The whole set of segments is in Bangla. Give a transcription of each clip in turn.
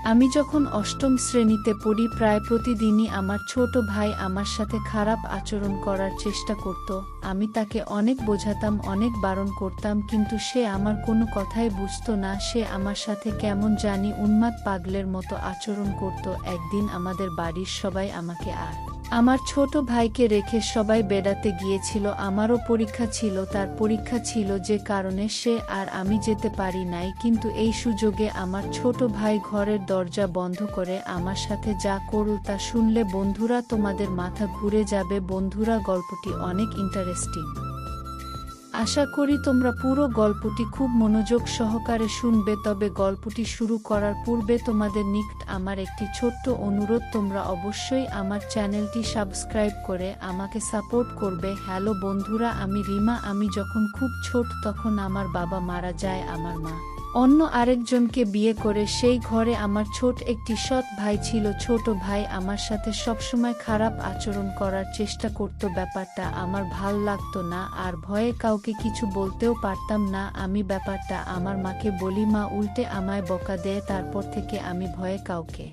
আমি যখন অষ্টম শ্রেণীতে পড়ি প্রায় প্রতিদিনই আমার ছোট ভাই আমার সাথে খারাপ আচরণ করার চেষ্টা করত। আমি তাকে অনেক বোঝাতাম, অনেক বারণ করতাম, কিন্তু সে আমার কোনো কথাই বুঝত না। সে আমার সাথে কেমন জানি উন্মাদ পাগলের মতো আচরণ করত। একদিন আমাদের বাড়ির সবাই আমাকে আর আমার ছোট ভাইকে রেখে সবাই বেড়াতে গিয়েছিল। আমারও পরীক্ষা ছিল, তার পরীক্ষা ছিল, যে কারণে সে আর আমি যেতে পারি নাই। কিন্তু এই সুযোগে আমার ছোট ভাই ঘরের দরজা বন্ধ করে আমার সাথে যা করল তা শুনলে বন্ধুরা তোমাদের মাথা ঘুরে যাবে। বন্ধুরা, গল্পটি অনেক ইন্টারেস্টিং। আশা করি তোমরা পুরো গল্পটি খুব মনোযোগ সহকারে শুনবে। তবে গল্পটি শুরু করার পূর্বে তোমাদের নিকট আমার একটি ছোট্ট অনুরোধ, তোমরা অবশ্যই আমার চ্যানেলটি সাবস্ক্রাইব করে আমাকে সাপোর্ট করবে। হ্যালো বন্ধুরা, আমি রিমা। আমি যখন খুব ছোট তখন আমার বাবা মারা যায়। আমার মা অন্য আরেকজনকে বিয়ে করে। সেই ঘরে আমার ছোট একটি সৎ ভাই ছিল। ছোট ভাই আমার সাথে সবসময় খারাপ আচরণ করার চেষ্টা করত। ব্যাপারটা আমার ভাল লাগতো না, আর ভয়ে কাউকে কিছু বলতেও পারতাম না। আমি ব্যাপারটা আমার মাকে বলি, মা উল্টে আমায় বকা দেয়। তারপর থেকে আমি ভয়ে কাউকে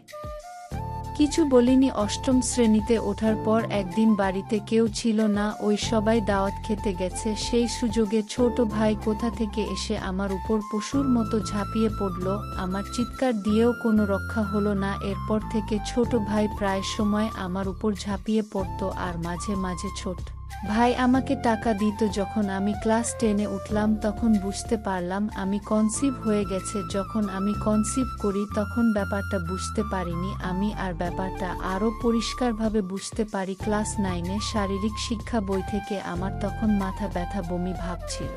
কিছু বলিনি। অষ্টম শ্রেণীতে ওঠার পর একদিন বাড়িতে কেউ ছিল না, ওই সবাই দাওয়াত খেতে গেছে। সেই সুযোগে ছোট ভাই কোথা থেকে এসে আমার উপর পশুর মতো ঝাঁপিয়ে পড়ল। আমার চিৎকার দিয়েও কোনো রক্ষা হলো না। এরপর থেকে ছোট ভাই প্রায় সময় আমার উপর ঝাঁপিয়ে পড়ত, আর মাঝে মাঝে ছোট ভাই আমাকে টাকা দিত। যখন আমি ক্লাস 10-এ উঠলাম তখন বুঝতে পারলাম আমি কনসিভ হয়ে গেছে। যখন আমি কনসিভ করি তখন ব্যাপারটা বুঝতে পারিনি আমি, আর ব্যাপারটা আরও পরিষ্কারভাবে বুঝতে পারি ক্লাস 9-এ শারীরিক শিক্ষা বই থেকে। আমার তখন মাথা ব্যথা, বমি ভাব ছিল,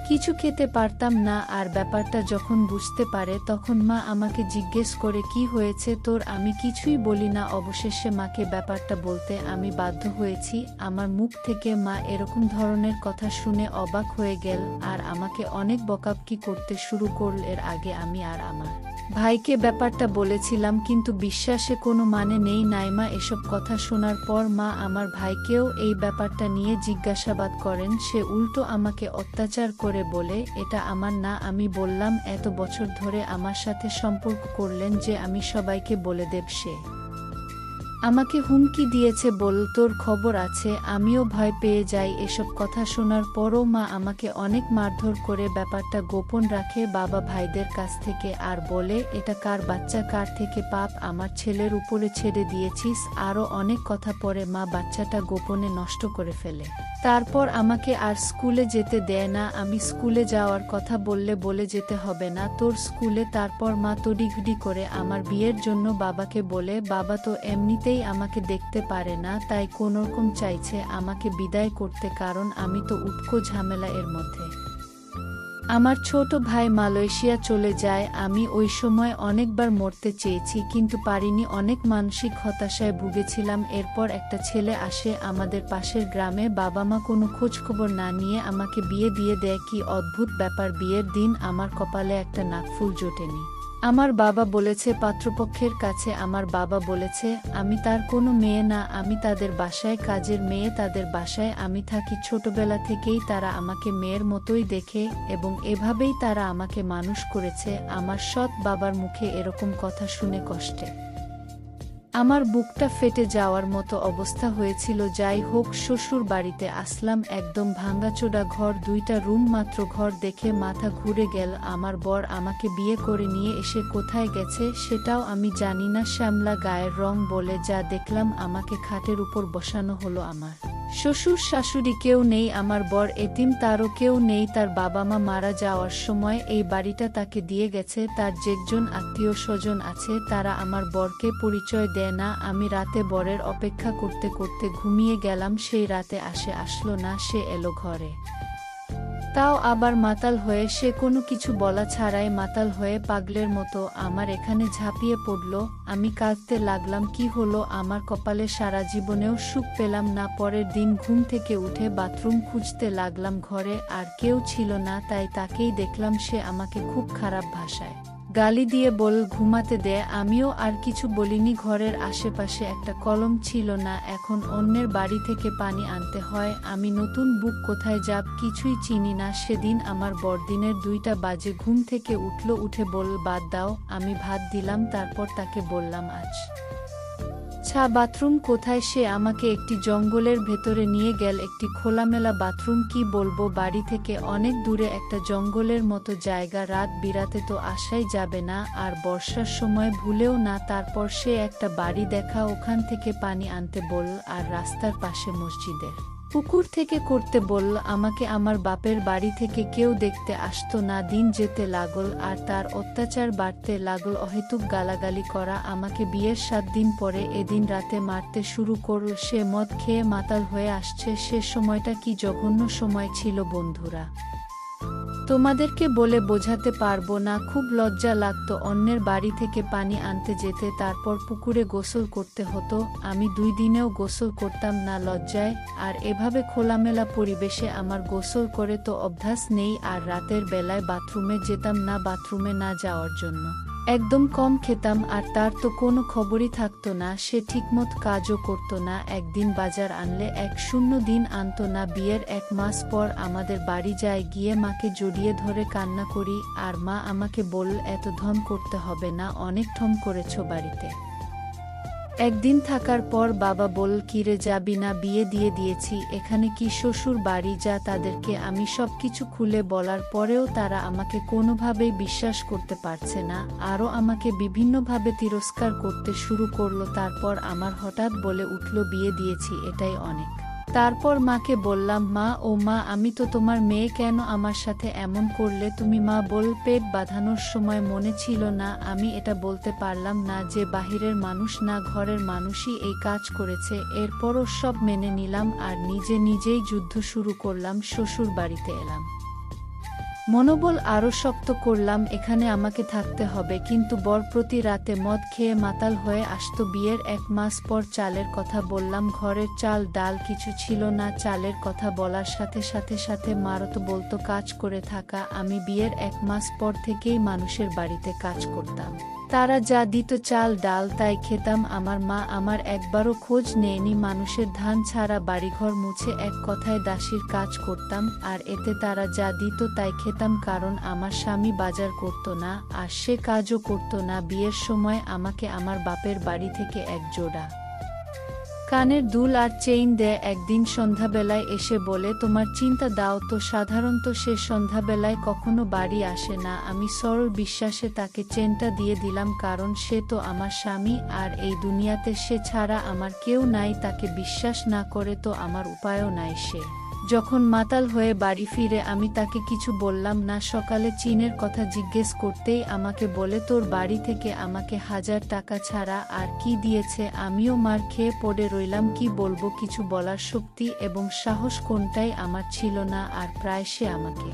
কিছু খেতে পারতাম না। আর ব্যাপারটা যখন বুঝতে পারে তখন মা আমাকে জিজ্ঞেস করে, কি হয়েছে তোর? আমি কিছুই বলি না। অবশেষে মাকে ব্যাপারটা বলতে আমি বাধ্য হয়েছি। আমার মুখ থেকে মা এরকম ধরনের কথা শুনে অবাক হয়ে গেল, আর আমাকে অনেক বকাবকি করতে শুরু করল। এর আগে আমি আর আমার ভাইকে ব্যাপারটা বলেছিলাম, কিন্তু বিশ্বাসে কোনো মানে নেই। নাইমা এসব কথা শোনার পর মা আমার ভাইকেও এই ব্যাপারটা নিয়ে জিজ্ঞাসাবাদ করেন। সে উল্টো আমাকে অত্যাচার করে বলে, এটা আমার না। আমি বললাম, এত বছর ধরে আমার সাথে সম্পর্ক করলেন যে আমি সবাইকে বলে দেব। সে আমাকে হুমকি দিয়েছে, বল তোর খবর আছে। আমিও ভয় পেয়ে যাই। এসব কথা শোনার পরও মা আমাকে অনেক মারধর করে ব্যাপারটা গোপন রাখে বাবা ভাইদের কাছ থেকে, আর বলে, এটা কার বাচ্চা, কার থেকে পাপ আমার ছেলের উপরে ছেড়ে দিয়েছিস। আরও অনেক কথা পরে মা বাচ্চাটা গোপনে নষ্ট করে ফেলে। তারপর আমাকে আর স্কুলে যেতে দেয় না। আমি স্কুলে যাওয়ার কথা বললে বলে, যেতে হবে না তোর স্কুলে। তারপর মা তড়িঘড়ি করে আমার বিয়ের জন্য বাবাকে বলে। বাবা তো এমনিতেই আমাকে দেখতে পারে না, তাই কোনোরকম চাইছে আমাকে বিদায় করতে, কারণ আমি তো উটকো ঝামেলা এর মধ্যে। আমার ছোট ভাই মালয়েশিয়া চলে যায়। আমি ওই সময় অনেকবার মরতে চেয়েছি, কিন্তু পারিনি। অনেক মানসিক হতাশায় ভুগেছিলাম। এরপর একটা ছেলে আসে আমাদের পাশের গ্রামে। বাবা মা কোনো খোঁজখবর না নিয়ে আমাকে বিয়ে দিয়ে দেয়। কি অদ্ভুত ব্যাপার! বিয়ের দিন আমার কপালে একটা নাকফুল জোটেনি। আমার বাবা বলেছে পাত্রপক্ষের কাছে। আমার বাবা বলেছে আমি তার কোনো মেয়ে না, আমি তাদের বাসায় কাজের মেয়ে। তাদের বাসায় আমি থাকি। ছোটবেলা থেকেই তারা আমাকে মেয়ের মতোই দেখে, এবং এভাবেই তারা আমাকে মানুষ করেছে। আমার সৎ বাবার মুখে এরকম কথা শুনে কষ্টে আমার বুকটা ফেটে যাওয়ার মতো অবস্থা হয়েছিল। যাই হোক, শ্বশুর বাড়িতে আসলাম। একদম ভাঙাচোরা ঘর, 2টা রুম মাত্র। ঘর দেখে মাথা ঘুরে গেল। আমার বর আমাকে বিয়ে করে নিয়ে এসে কোথায় গেছে সেটাও আমি জানি না। শ্যামলা গায়ের রং বলে যা দেখলাম। আমাকে খাটের উপর বসানো হলো। আমার শ্বশুর শাশুড়ি কেউ নেই। আমার বর এতিম, তারও কেউ নেই। তার বাবা মা মারা যাওয়ার সময় এই বাড়িটা তাকে দিয়ে গেছে। তার যেকজন আত্মীয় স্বজন আছে তারা আমার বরকে পরিচয় দেয় না। আমি রাতে বরের অপেক্ষা করতে করতে ঘুমিয়ে গেলাম। সেই রাতে আসলো না। সে এলো ঘরে, তাও আবার মাতাল হয়ে। সে কোনো কিছু বলা ছাড়াই মাতাল হয়ে পাগলের মতো আমার এখানে ঝাঁপিয়ে পড়ল। আমি কাঁদতে লাগলাম। কি হলো আমার কপালে? সারা জীবনেও সুখ পেলাম না। পরের দিন ঘুম থেকে উঠে বাথরুম খুঁজতে লাগলাম। ঘরে আর কেউ ছিল না, তাই তাকেই দেখলাম। সে আমাকে খুব খারাপ ভাষায় গালি দিয়ে বলল ঘুমাতে দে। আমিও আর কিছু বলিনি। ঘরের আশেপাশে একটা কলম ছিল না, এখন অন্যের বাড়ি থেকে পানি আনতে হয়। আমি নতুন বুক, কোথায় যাব কিছুই চিনি না। সেদিন আমার বড়দিনের 2টা বাজে ঘুম থেকে উঠল, উঠে বলল বাদ দাও। আমি ভাত দিলাম, তারপর তাকে বললাম আচ্ছা বাথরুম কোথায়? সে আমাকে একটি জঙ্গলের ভেতরে নিয়ে গেল। একটি খোলামেলা বাথরুম, কি বলবো, বাড়ি থেকে অনেক দূরে একটা জঙ্গলের মতো জায়গা। রাত বিরাতে তো আসাই যাবে না, আর বর্ষার সময় ভুলেও না। তারপর সে একটা বাড়ি দেখা, ওখান থেকে পানি আনতে বলল, আর রাস্তার পাশে মসজিদের পুকুর থেকে করতে বলল। আমাকে আমার বাপের বাড়ি থেকে কেউ দেখতে আসতো না। দিন যেতে লাগল, আর তার অত্যাচার বাড়তে লাগল। অহেতুক গালাগালি করা, আমাকে বিয়ের 7 দিন পরে এদিন রাতে মারতে শুরু করল। সে মদ খেয়ে মাতাল হয়ে আসছে। সে সময়টা কি জঘন্য সময় ছিল বন্ধুরা, তোমাদেরকে বলে বোঝাতে পারবো না। খুব লজ্জা লাগতো অন্যের বাড়ি থেকে পানি আনতে যেতে, তারপর পুকুরে গোসল করতে হতো। আমি 2 দিনেও গোসল করতাম না লজ্জায়। আর এভাবে খোলামেলা পরিবেশে আমার গোসল করে তো অভ্যাস নেই। আর রাতের বেলায় বাথরুমে যেতাম না, বাথরুমে না যাওয়ার জন্য একদম কম খেতাম। আর তার তো কোনো খবরই থাকতো না, সে ঠিকমত কাজও করতো না। একদিন বাজার আনলে 1 দিন আনতো না। বিয়ের 1 মাস পর আমাদের বাড়ি যায়, গিয়ে মাকে জড়িয়ে ধরে কান্না করি। আর মা আমাকে বলল এত ঢং করতে হবে না, অনেক ঢং করেছো বাড়িতে। একদিন থাকার পর বাবা বলল কিরে যাবি না? বিয়ে দিয়ে দিয়েছি, এখানে কি শ্বশুর বাড়ি, যা। তাদেরকে আমি সবকিছু খুলে বলার পরেও তারা আমাকে কোনোভাবেই বিশ্বাস করতে পারছে না, আরও আমাকে বিভিন্নভাবে তিরস্কার করতে শুরু করলো। তারপর আমার হঠাৎ বলে উঠল বিয়ে দিয়েছি, এটাই অনেক। তারপর মাকে বললাম মা আমি তো তোমার মেয়ে, কেন আমার সাথে এমন করলে তুমি? মা বলল পেট বাঁধানোর সময় মনে ছিল না। আমি এটা বলতে পারলাম না যে বাহিরের মানুষ না, ঘরের মানুষই এই কাজ করেছে। এরপরও সব মেনে নিলাম, আর নিজেই যুদ্ধ শুরু করলাম। শ্বশুর বাড়িতে এলাম, মনোবল আরও শক্ত করলাম, এখানে আমাকে থাকতে হবে। কিন্তু বর প্রতি রাতে মদ খেয়ে মাতাল হয়ে আসতো। বিয়ের 1 মাস পর চালের কথা বললাম, ঘরের চাল ডাল কিছু ছিল না। চালের কথা বলার সাথে মারতো, বলতো কাজ করে থাকা। আমি বিয়ের 1 মাস পর থেকেই মানুষের বাড়িতে কাজ করতাম। তারা যা দিত চাল ডাল তাই খেতাম। আমার মা আমার একবারও খোঁজ নেয়নি। মানুষের ধান ছাড়া বাড়িঘর মুছে এক কথায় দাসীর কাজ করতাম, আর এতে তারা যা দিত তাই খেতাম। কারণ আমার স্বামী বাজার করত না, আর সে কাজও করত না। বিয়ের সময় আমাকে আমার বাপের বাড়ি থেকে 1 জোড়া কানের দুল আর চেইন দেয়। একদিন সন্ধ্যাবেলায় এসে বলে তোমার চিন্তা দাও তো। সাধারণত সে সন্ধ্যাবেলায় কখনো বাড়ি আসে না। আমি সরল বিশ্বাসে তাকে চেনটা দিয়ে দিলাম, কারণ সে তো আমার স্বামী, আর এই দুনিয়াতে সে ছাড়া আমার কেউ নাই। তাকে বিশ্বাস না করে তো আমার উপায়ও নাই। সে যখন মাতাল হয়ে বাড়ি ফিরে আমি তাকে কিছু বললাম না। সকালে চীনের কথা জিজ্ঞেস করতেই আমাকে বলে তোর বাড়ি থেকে আমাকে 1000 টাকা ছাড়া আর কি দিয়েছে। আমিও মার খেয়ে পড়ে রইলাম। কি বলবো, কিছু বলার শক্তি এবং সাহস কোনটাই আমার ছিল না। আর প্রায় সে আমাকে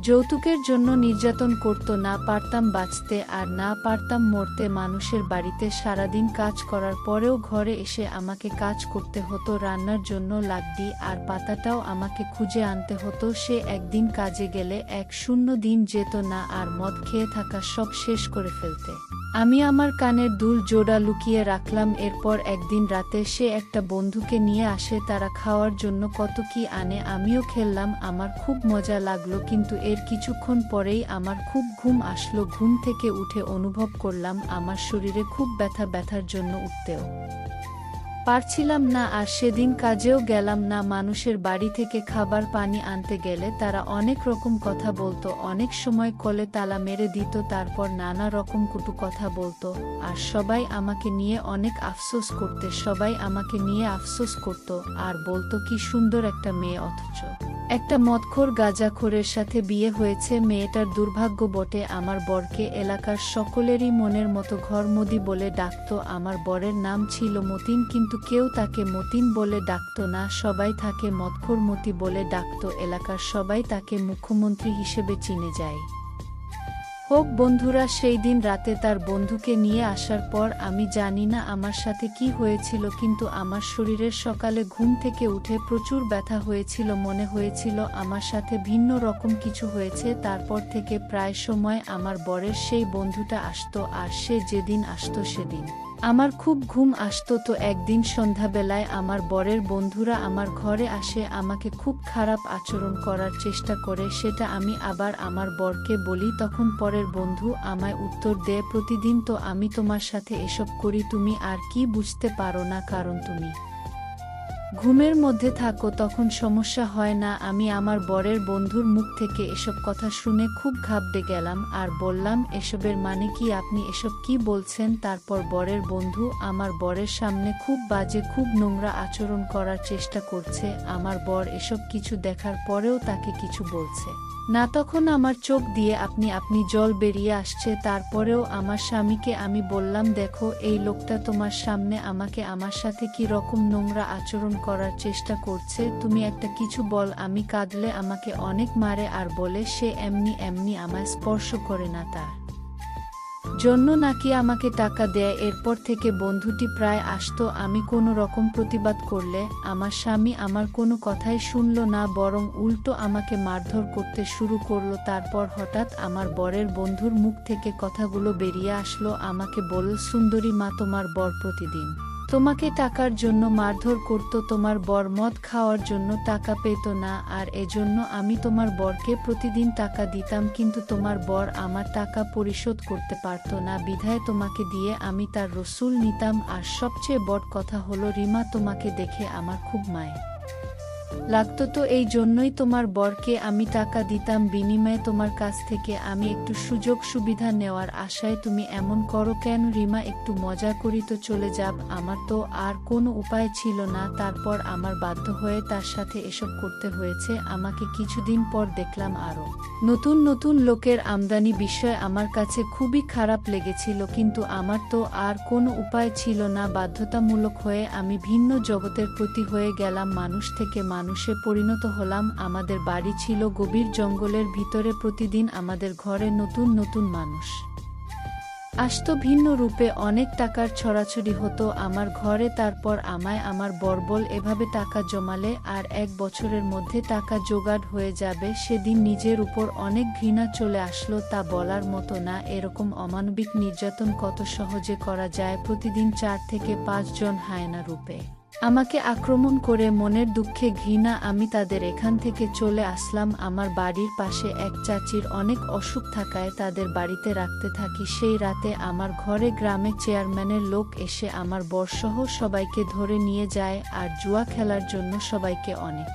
যৌতুকের জন্য নির্যাতন করত। না পারতাম বাঁচতে আর না পারতাম মরতে। মানুষের বাড়িতে সারাদিন কাজ করার পরেও ঘরে এসে আমাকে কাজ করতে হতো। রান্নার জন্য লাকড়ি আর পাতাটাও আমাকে খুঁজে আনতে হতো। সে একদিন কাজে গেলে 1 দিন যেত না, আর মদ খেয়ে থাকা সব শেষ করে ফেলতে। আমি আমার কানের দুল জোড়া লুকিয়ে রাখলাম। এরপর একদিন রাতে সে একটা বন্ধুকে নিয়ে আসে। তারা খাওয়ার জন্য কত কি আনে, আমিও খেললাম। আমার খুব মজা লাগলো, কিন্তু এর কিছুক্ষণ পরেই আমার খুব ঘুম আসলো। ঘুম থেকে উঠে অনুভব করলাম আমার শরীরে খুব ব্যথার জন্য উঠতেও পারছিলাম না। আর সেদিন কাজেও গেলাম না। মানুষের বাড়ি থেকে খাবার পানি আনতে গেলে তারা অনেক রকম কথা বলতো। অনেক সময় কলে তালা মেরে দিত, তারপর নানা রকম কটু কথা বলতো। আর সবাই আমাকে নিয়ে অনেক আফসোস করত আর বলতো কি সুন্দর একটা মেয়ে, অথচ একটা মদখোর গাঁজাখোরের সাথে বিয়ে হয়েছে। মেয়েটার দুর্ভাগ্য বটে। আমার বরকে এলাকার সকলেরই মনের মতো ঘরমদি বলে ডাকতো। আমার বরের নাম ছিল মতিন, কিন্তু কেউ তাকে মতিন বলে ডাকতো না, সবাই তাকে মদখোর মতি বলে ডাকতো। এলাকার সবাই তাকে মুখ্যমন্ত্রী হিসেবে চিনে যায়। হোক বন্ধুরা সেই দিন রাতে তার বন্ধুকে নিয়ে আসার পর আমি জানি না আমার সাথে কি হয়েছিল, কিন্তু আমার শরীরের সকালে ঘুম থেকে উঠে প্রচুর ব্যথা হয়েছিল, মনে হয়েছিল আমার সাথে ভিন্ন রকম কিছু হয়েছে। তারপর থেকে প্রায় সময় আমার বরের সেই বন্ধুটা আসতো, আর সে যেদিন আসতো সেদিন আমার খুব ঘুম আসতো। তো একদিন সন্ধ্যাবেলায় আমার বরের বন্ধুরা আমার ঘরে আসে, আমাকে খুব খারাপ আচরণ করার চেষ্টা করে। সেটা আমি আবার আমার বরকে বলি, তখন পরের বন্ধু আমায় উত্তর দেয়, প্রতিদিন তো আমি তোমার সাথে এসব করি, তুমি আর কি বুঝতে পারো না, কারণ তুমি ঘুমের মধ্যে থাকো, তখন সমস্যা হয় না। আমি আমার বরের বন্ধুর মুখ থেকে এসব কথা শুনে খুব ঘাবড়ে গেলাম আর বললাম, এসবের মানে কি, আপনি এসব কি বলছেন? তারপর বরের বন্ধু আমার বরের সামনে খুব বাজে, খুব নোংরা আচরণ করার চেষ্টা করছে। আমার বর এসব কিছু দেখার পরেও তাকে কিছু বলছে না। তখন আমার চোখ দিয়ে আপনি আপনি জল বেরিয়ে আসছে। তারপরেও আমার স্বামীকে আমি বললাম, দেখো এই লোকটা তোমার সামনে আমাকে আমার সাথে কি রকম নোংরা আচরণ করার চেষ্টা করছে, তুমি একটা কিছু বল। আমি কাঁদলে আমাকে অনেক মারে আর বলে সে এমনি এমনি আমায় স্পর্শ করে না, তার জন্য নাকি আমাকে টাকা দেয়। এরপর থেকে বন্ধুটি প্রায় আসতো, আমি কোনো রকম প্রতিবাদ করলে আমার স্বামী আমার কোনো কথাই শুনল না, বরং উল্টো আমাকে মারধর করতে শুরু করলো। তারপর হঠাৎ আমার বরের বন্ধুর মুখ থেকে কথাগুলো বেরিয়ে আসলো, আমাকে বলল, সুন্দরী মা, তোমার বর প্রতিদিন তোমাকে টাকার জন্য মারধর করত, তোমার বর মদ খাওয়ার জন্য টাকা পেত না, আর এজন্য আমি তোমার বরকে প্রতিদিন টাকা দিতাম, কিন্তু তোমার বর আমার টাকা পরিশোধ করতে পারত না, বিধায় তোমাকে দিয়ে আমি তার রসুল নিতাম। আর সবচেয়ে বড় কথা হলো রিমা, তোমাকে দেখে আমার খুব মায়া লাগতো, তো এই জন্যই তোমার বরকে আমি টাকা দিতাম, বিনিময়ে তোমার কাছ থেকে আমি একটু সুযোগ সুবিধা নেওয়ার আশায় তুমি এমন করো কেন? রিমা, একটু মজা করি তো, চলে যাব। আমার তো আর কোনো উপায় ছিল না, তারপর আমার বাধ্য হয়ে তার সাথে এসব করতে হয়েছে। আমাকে কিছুদিন পর দেখলাম আরো নতুন নতুন লোকের আমদানি, বিষয় আমার কাছে খুবই খারাপ লেগেছিল, কিন্তু আমার তো আর কোনো উপায় ছিল না। বাধ্যতামূলক হয়ে আমি ভিন্ন জগতের প্রতি হয়ে গেলাম, মানুষ থেকে মানুষে পরিণত হলাম। আমাদের বাড়ি ছিল গভীর জঙ্গলের ভিতরে, প্রতিদিন আমাদের ঘরে নতুন নতুন মানুষ আসতো ভিন্ন রূপে, অনেক টাকার ছড়াছড়ি হতো আমার ঘরে। তারপর আমায় আমার বর এভাবে টাকা জমালে আর 1 বছরের মধ্যে টাকা জোগাড় হয়ে যাবে। সেদিন নিজের উপর অনেক ঘৃণা চলে আসলো, তা বলার মতো না। এরকম অমানবিক নির্যাতন কত সহজে করা যায়। প্রতিদিন 4 থেকে 5 জন হায়না রূপে আমাকে আক্রমণ করে, মনের দুঃখে ঘৃণা আমি তাদের এখান থেকে চলে আসলাম। আমার বাড়ির পাশে এক চাচির অনেক অসুখ থাকায় তাদের বাড়িতে রাখতে থাকি। সেই রাতে আমার ঘরে গ্রামে চেয়ারম্যানের লোক এসে আমার বরসহ সবাইকে ধরে নিয়ে যায়, আর জুয়া খেলার জন্য সবাইকে অনেক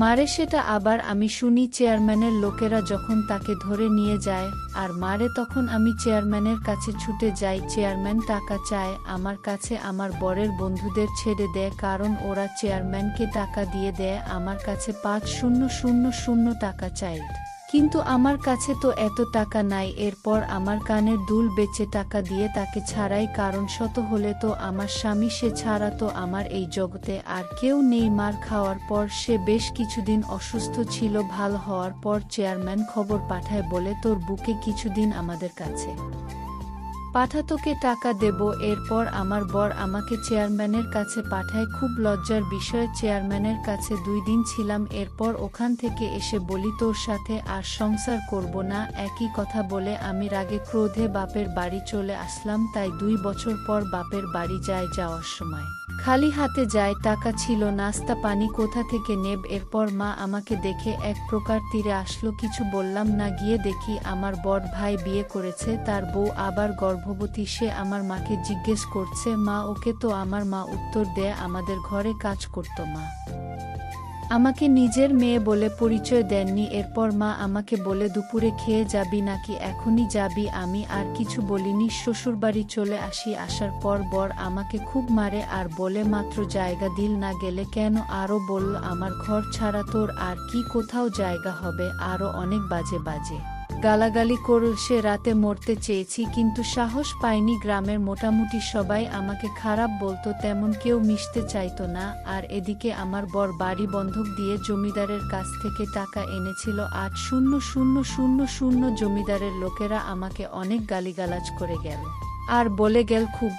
মারে। সেটা আবার আমি শুনি। চেয়ারম্যানের লোকেরা যখন তাকে ধরে নিয়ে যায় আর মারে, তখন আমি চেয়ারম্যানের কাছে ছুটে যাই। চেয়ারম্যান টাকা চায় আমার কাছে, আমার বরের বন্ধুদের ছেড়ে দেয়, কারণ ওরা চেয়ারম্যানকে টাকা দিয়ে দেয়। আমার কাছে 5,000 টাকা চাই, কিন্তু আমার কাছে তো এত টাকা নাই। এরপর আমার কানের দুল বেচে টাকা দিয়ে তাকে ছাড়াই, কারণ শত হলে তো আমার স্বামী, সে ছাড়া তো আমার এই জগতে আর কেউ নেই। মার খাওয়ার পর সে বেশ কিছুদিন অসুস্থ ছিল, ভালো হওয়ার পর চেয়ারম্যান খবর পাঠায়, বলে তোর বুকে কিছুদিন আমাদের কাছে পাঠা, তোকে টাকা দেব। এরপর আমার বর আমাকে চেয়ারম্যানের কাছে পাঠায়। খুব লজ্জার বিষয়, চেয়ারম্যানের কাছে 2 দিন ছিলাম। এরপর ওখান থেকে এসে বলি, তোর সাথে আর সংসার করব না। একই কথা বলে আমি রাগে ক্রোধে বাপের বাড়ি চলে আসলাম। তাই 2 বছর পর বাপের বাড়ি যাওয়ার সময় খালি হাতে যায়, টাকা ছিল, নাস্তা পানি কোথা থেকে নেব। এরপর মা আমাকে দেখে এক প্রকার তীরে আসলো, কিছু বললাম না। গিয়ে দেখি আমার বড় ভাই বিয়ে করেছে, তার বউ আবার গর্ভবতী। সে আমার মাকে জিজ্ঞেস করছে, মা ওকে? তো আমার মা উত্তর দেয়, আমাদের ঘরে কাজ করতো মা, আমাকে নিজের মেয়ে বলে পরিচয় দেননি। এরপর মা আমাকে বলে, দুপুরে খেয়ে যাবি নাকি এখনই যাবি? আমি আর কিছু বলিনি, শ্বশুরবাড়ি চলে আসি। আসার পর বর আমাকে খুব মারে আর বলে, মাত্র জায়গা দিল না গেলে কেন? আরও বলল, আমার ঘর ছাড়া তোর আর কি কোথাও জায়গা হবে? আরও অনেক বাজে বাজে গালাগালি করল। সে রাতে মরতে চেয়েছি কিন্তু সাহস পাইনি। গ্রামের মোটামুটি সবাই আমাকে খারাপ বলতো, তেমন কেউ মিশতে চাইতো না। আর এদিকে আমার বর বাড়ি বন্ধক দিয়ে জমিদারের কাছ থেকে টাকা এনেছিল ৮,০০,০০০। জমিদারের লোকেরা আমাকে অনেক গালিগালাজ করে গেল আর বলে গেল খুব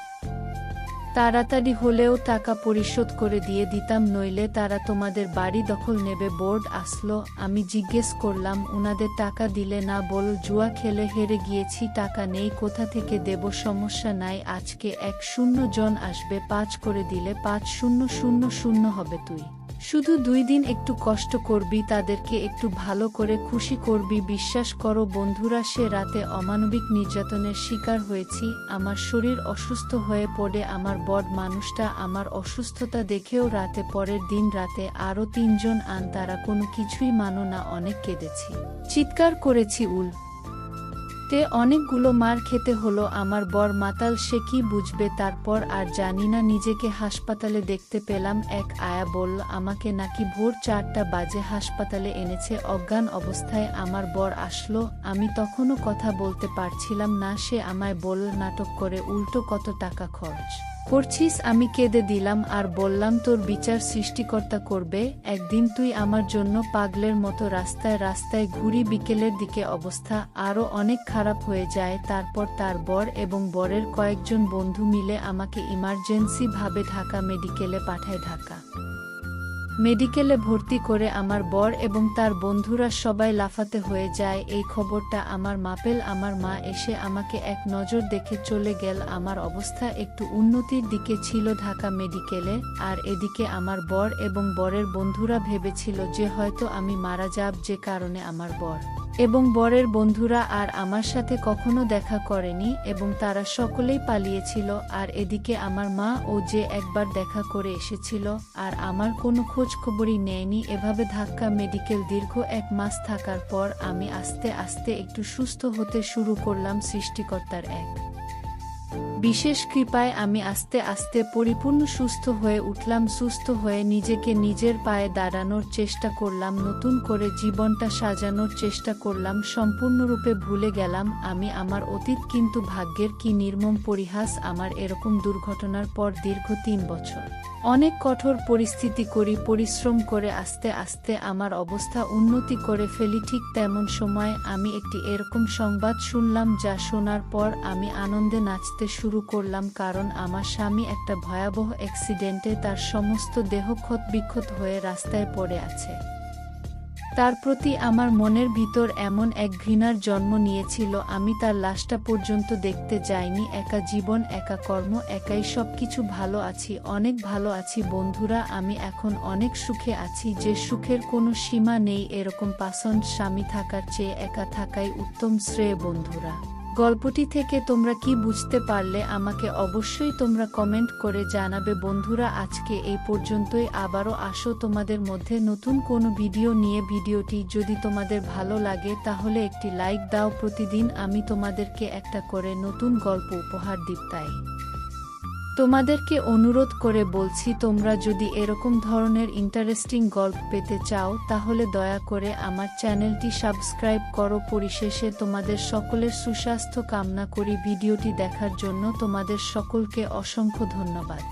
তাড়াতাড়ি হলেও টাকা পরিশোধ করে দিয়ে দিতাম, নইলে তারা তোমাদের বাড়ি দখল নেবে। বোর্ড আসলো, আমি জিজ্ঞেস করলাম উনাদের টাকা দিলে না? বল জুয়া খেলে হেরে গিয়েছি, টাকা নেই, কোথা থেকে দেব? সমস্যা নাই, আজকে ১০০ জন আসবে, ৫ করে দিলে ৫,০০,০০ হবে। তুই শুধু ২ দিন একটু কষ্ট করবি, তাদেরকে একটু ভালো করে খুশি করবি। বিশ্বাস করো বন্ধুরা, সে রাতে অমানবিক নির্যাতনের শিকার হয়েছি। আমার শরীর অসুস্থ হয়ে পড়ে আমার বড় মানুষটা আমার অসুস্থতা দেখেও রাতে, পরের দিন রাতে আরও ৩ জন আন, তারা কোনো কিছুই মানো না। অনেক কেঁদেছি, চিৎকার করেছি, তে অনেকগুলো মার খেতে হলো। আমার বর মাতাল, সে কি বুঝবে? তারপর আর জানি না, নিজেকে হাসপাতালে দেখতে পেলাম। এক আয়া বলল আমাকে নাকি ভোর ৪টা বাজে হাসপাতালে এনেছে অজ্ঞান অবস্থায়। আমার বর আসলো, আমি তখনও কথা বলতে পারছিলাম না। সে আমায় বলল নাটক করে উল্টো কত টাকা খরচ করছিস। আমি কেঁদে দিলাম আর বললাম তোর বিচার সৃষ্টিকর্তা করবে। একদিন তুই আমার জন্য পাগলের মতো রাস্তায় রাস্তায় ঘুরি। বিকেলের দিকে অবস্থা আরও অনেক খারাপ হয়ে যায়। তারপর তার বর এবং বরের কয়েকজন বন্ধু মিলে আমাকে ইমার্জেন্সি ভাবে ঢাকা মেডিকেলে পাঠায়। ঢাকা মেডিকেলে ভর্তি করে আমার বর এবং তার বন্ধুরা সবাই লাফাতে হয়ে যায়। এই খবরটা আমার মাপেল। আমার মা এসে আমাকে এক নজর দেখে চলে গেল। আমার অবস্থা একটু উন্নতির দিকে ছিল ঢাকা মেডিকেলে। আর এদিকে আমার বর এবং বরের বন্ধুরা ভেবেছিল যে হয়তো আমি মারা যাব, যে কারণে আমার বর এবং বরের বন্ধুরা আর আমার সাথে কখনো দেখা করেনি এবং তারা সকলেই পালিয়েছিল। আর এদিকে আমার মা ও যে একবার দেখা করে এসেছিল আর আমার কোনো খোঁজ খবরই নেয়নি। এভাবে ঢাকা মেডিকেল দীর্ঘ ১ মাস থাকার পর আমি আস্তে আস্তে একটু সুস্থ হতে শুরু করলাম। সৃষ্টিকর্তার এক বিশেষ কৃপায় আমি আস্তে আস্তে পরিপূর্ণ সুস্থ হয়ে উঠলাম। সুস্থ হয়ে নিজেকে নিজের পায়ে দাঁড়ানোর চেষ্টা করলাম, নতুন করে জীবনটা সাজানোর চেষ্টা করলাম। সম্পূর্ণরূপে ভুলে গেলাম আমি আমার অতীত। কিন্তু ভাগ্যের কি নির্মম পরিহাস, আমার এরকম দুর্ঘটনার পর দীর্ঘ ৩ বছর অনেক কঠোর পরিস্থিতি করি, পরিশ্রম করে আস্তে আস্তে আমার অবস্থা উন্নতি করে ফেলি। ঠিক তেমন সময় আমি একটি এরকম সংবাদ শুনলাম, যা শোনার পর আমি আনন্দে নাচতে শুরু করলাম। কারণ আমার স্বামী একটা ভয়াবহ অ্যাক্সিডেন্টে তার সমস্ত দেহ ক্ষতবিক্ষত হয়ে রাস্তায় পড়ে আছে। তার প্রতি আমার মনের ভিতর এমন এক ঘৃণার জন্ম নিয়েছিল, আমি তার লাশটা পর্যন্ত দেখতে যাইনি। একা জীবন, একা কর্ম, একাই সবকিছু। ভালো আছি, অনেক ভালো আছি বন্ধুরা। আমি এখন অনেক সুখে আছি, যে সুখের কোনো সীমা নেই। এরকম পাষণ্ড স্বামী থাকার চেয়ে একা থাকাই উত্তম শ্রেয়। বন্ধুরা, গল্পটি থেকে তোমরা কি বুঝতে পারলে আমাকে অবশ্যই তোমরা কমেন্ট করে জানাবে। বন্ধুরা, আজকে এই পর্যন্তই। আবারও আসো তোমাদের মধ্যে নতুন কোনো ভিডিও নিয়ে। ভিডিওটি যদি তোমাদের ভালো লাগে তাহলে একটি লাইক দাও। প্রতিদিন আমি তোমাদেরকে একটা করে নতুন গল্প উপহার দিই। তাই তোমাদেরকে অনুরোধ করে বলছি, তোমরা যদি এরকম ধরনের ইন্টারেস্টিং গল্প পেতে চাও তাহলে দয়া করে আমার চ্যানেলটি সাবস্ক্রাইব করো। পরিশেষে তোমাদের সকলের সুস্বাস্থ্য কামনা করি। ভিডিওটি দেখার জন্য তোমাদের সকলকে অসংখ্য ধন্যবাদ।